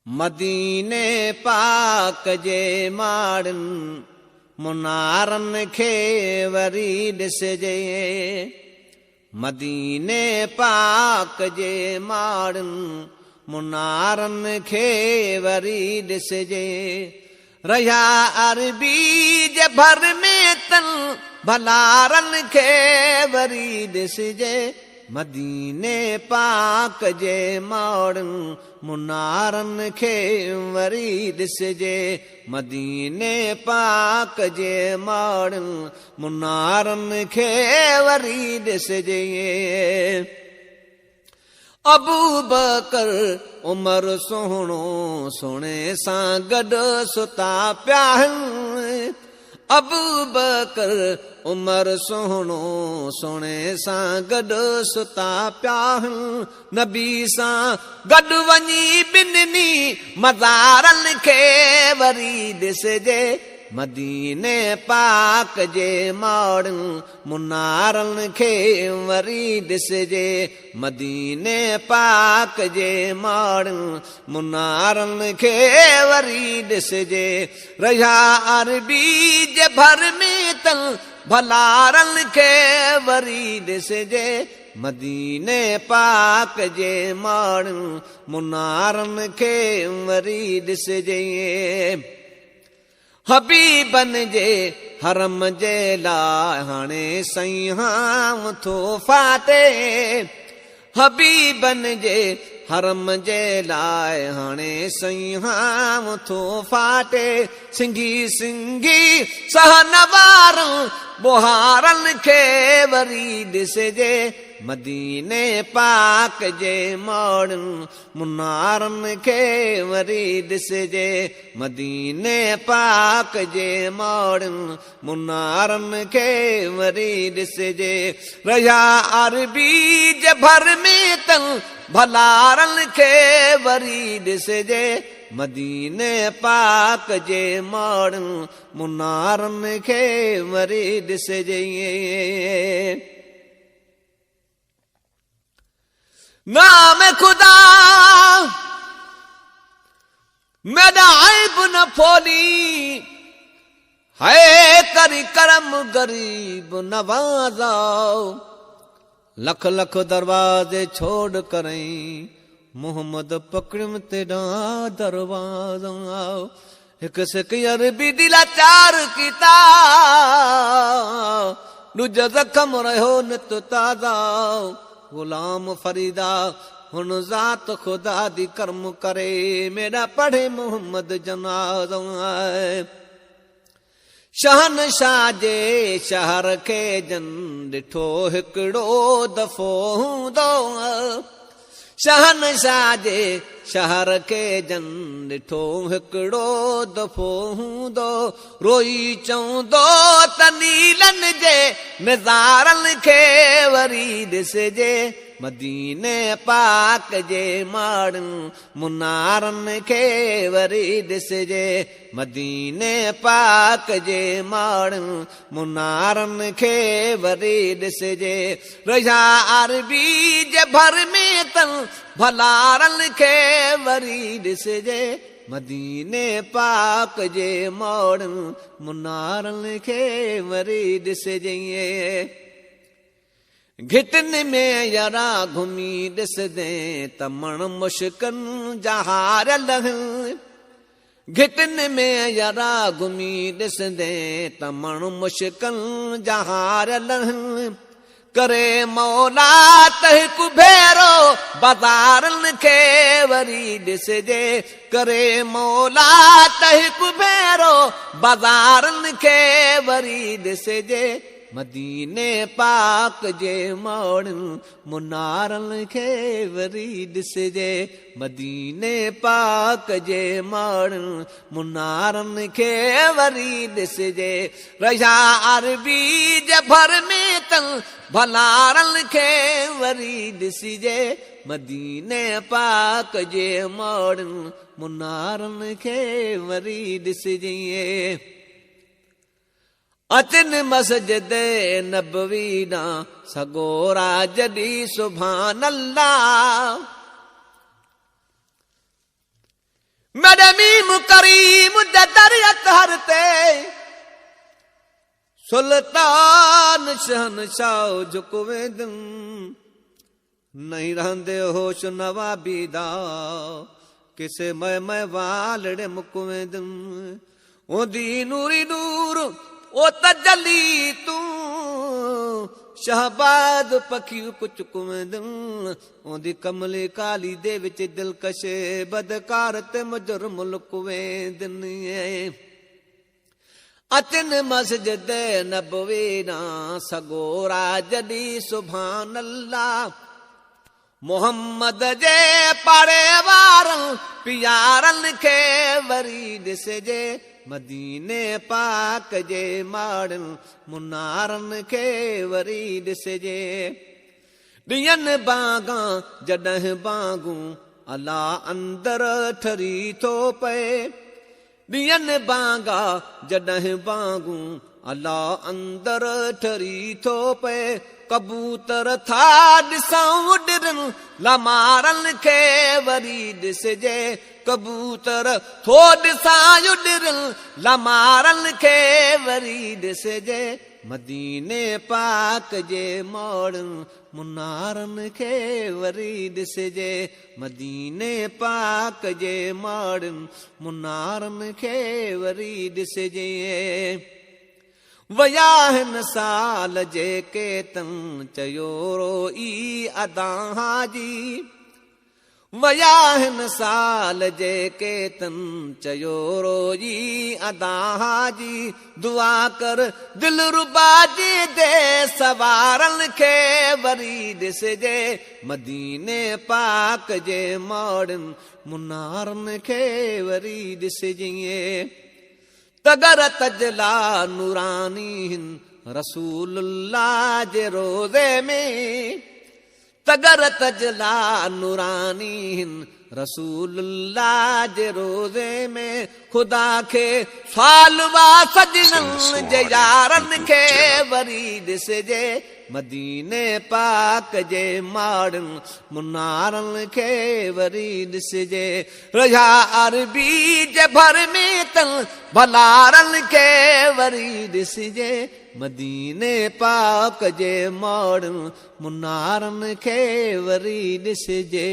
मदीने पाक जे माड़नि मुनारनि खे वरी ॾिसजे। मदीने पाक जे माड़नि मुनारनि खे वरी ॾिसजे। रहिया अरबी जे भर में तन भलारनि खे वरी ॾिसजे। मदीने पाक जे माड़नि मुनारनि खे वरी ॾिसजे। मदीने पाक जे माड़नि मुनारनि खे वरी ॾिसजे। अबू बकर उमर सुहिणो सुहिणे सां गॾु सुता पिया आहिनि। अबू बकर उमर सुहिणो सुहिणे सां गॾु सुता पिया आहिनि। नबी सां गॾु वञी ॿिन्हिनि मज़ारनि खे वरी ॾिसजे। मदीने पाक जे माड़नि मुनारनि खे वरी ॾिसजे। मदीने पाक जे माड़नि मुनारनि खे वरी ॾिसजे। रहिया अरबी जे भर में तन भलारनि खे वरी ॾिसजे। मदीने पाक जे माड़नि मुनारनि खे वरी ॾिसजे। हबीबन जे हरम जे लाइ हाणे सईं थो फाटे। हबीबन जे हरम जे लाइ हाणे सईं थो फाटे। सिंघी सिंघी सहन वारनि बुहारनि खे वरी ॾिसजे। मदीने पाक जे माड़नि मुनारनि खे वरी ॾिसजे। मदीने पाक जे माड़नि मुनारनि खे वरी ॾिसजे। रहिया अरबी जे भर में तन भलारनि खे वरी ॾिसजे। मदीने पाक जे माड़नि मुनारनि खे वरी ॾिसजे। नाम खुदा मेरा ऐब न फोली है करी करम गरीब नवाज़ाओ। लख लख दरवाजे छोड़ करें मोहम्मद पकड़म तेरा दरवाजा। हिक सिक अरबी दिला चार किता ॾुज ज़ख़म रहियो नित ताज़ा। गुलाम फरीदा हुन ज़ात खुदा दी कर्म करे मेरा पढ़े मोहम्मद जनाज़ा। शहनशाह जे शहर खे जन ॾिठो हिकिड़ो दफ़ो हूंदो। शहनशाह जे शहर खे जन ॾिठो हिकिड़ो दफ़ो हूंदो। रोई चवंदो त नीलनि जे नज़ारनि खे वरी ॾिसजे। मदीने पाक जे माड़नि मुनारनि खे वरी ॾिसजे। मदीने पाक जे माड़नि मुनारनि खे वरी ॾिसजे। रहिया अरबी जे भर में तन भलारनि खे वरी ॾिसजे। मदीने पाक जे माड़नि मुनारनि खे वरी ॾिसजे। घिटनि में यारा घुमी ॾिसदे त मण मुश्कनि जा हारियल। घिटनि में यारा घुमी ॾिसदे त मण मुश्कनि जा हारियल। करे मौला त हिकु भेरो बाज़ारनि खे वरी ॾिसजे। करे मौला त हिकु भेरो बाज़ारनि खे वरी ॾिसजे। मदीने पाक जे माड़नि मुनारनि खे वरी ॾिसजे। मदीने पाक जे माड़नि मुनारनि खे वरी ॾिसजे। रहिया अरबी जे भर में तन भलारनि खे वरी ॾिसजे। मदीने पाक जे माड़नि मुनारनि खे वरी ॾिसजे। अचन मस्जिद नबवी ॾांहुं सगोरा जॾहिं सुभान अल्लाह। करीम दे दरियत हर ते सुल्तान शहनशाह झुकवेंदन नहीं रहंदे होश नवाबी दा किसे मैं वालड़े मुकवेंदन ओदी नूरी नूर ओ तजली तू शहबाद पखी कुछ कुवेंदन ओदी कमली काली दे विच दिलकशे बदकार ते मुजरम लुकवेंदन अचन मस्जिद नबवी ना सगोरा जदी सुभान अल्लाह मोहम्मद जे पाड़े वारन पियारन के वरी ॾिसजे मदीने पाक जे माड़न मुनारन के वरी ॾिसजे ॾियनि बागा जॾहिं बागूं अला अंदर ठरी थो पए ॾियनि बागा जॾहिं बागूं अला अंदर ठरी थो पए कबूतर था ॾिसां उॾरन लमारन खे वरी ॾिसजे कबूतर थो ॾिसां उॾरन लमारन खे वरी ॾिसजे मदीने पाक जे मोड़न मुनारन खे वरी ॾिसजे मदीने पाक जे मोड़न मुनारन खे वरी ॾिसजे वया हिन साल जेके तन चयो रोई अदा हाजी वया हिन साल जेके तन चयो रोई अदा हाजी दुआ कर दिल रुबा जी दे सवारन खे वरी ॾिसजे मदीने पाक जे मोड़न मुनारन खे वरी ॾिसजे तगर तजला नूरानी हिन रसूलुल्लाह जे रोज़े में तगर तजला नूरानी हिन रसूलुल्लाह जे रोज़े में खुदा खे सालवा सजनन जे यारन खे वरी ॾिसजे मदीने पाक जे माड़न मुनारन खे वरी ॾिसजे रहा अरबी जे भर में तन भलारन खे वरी ॾिसजे मदीने पाक जे माड़न मुनारन खे वरी ॾिसजे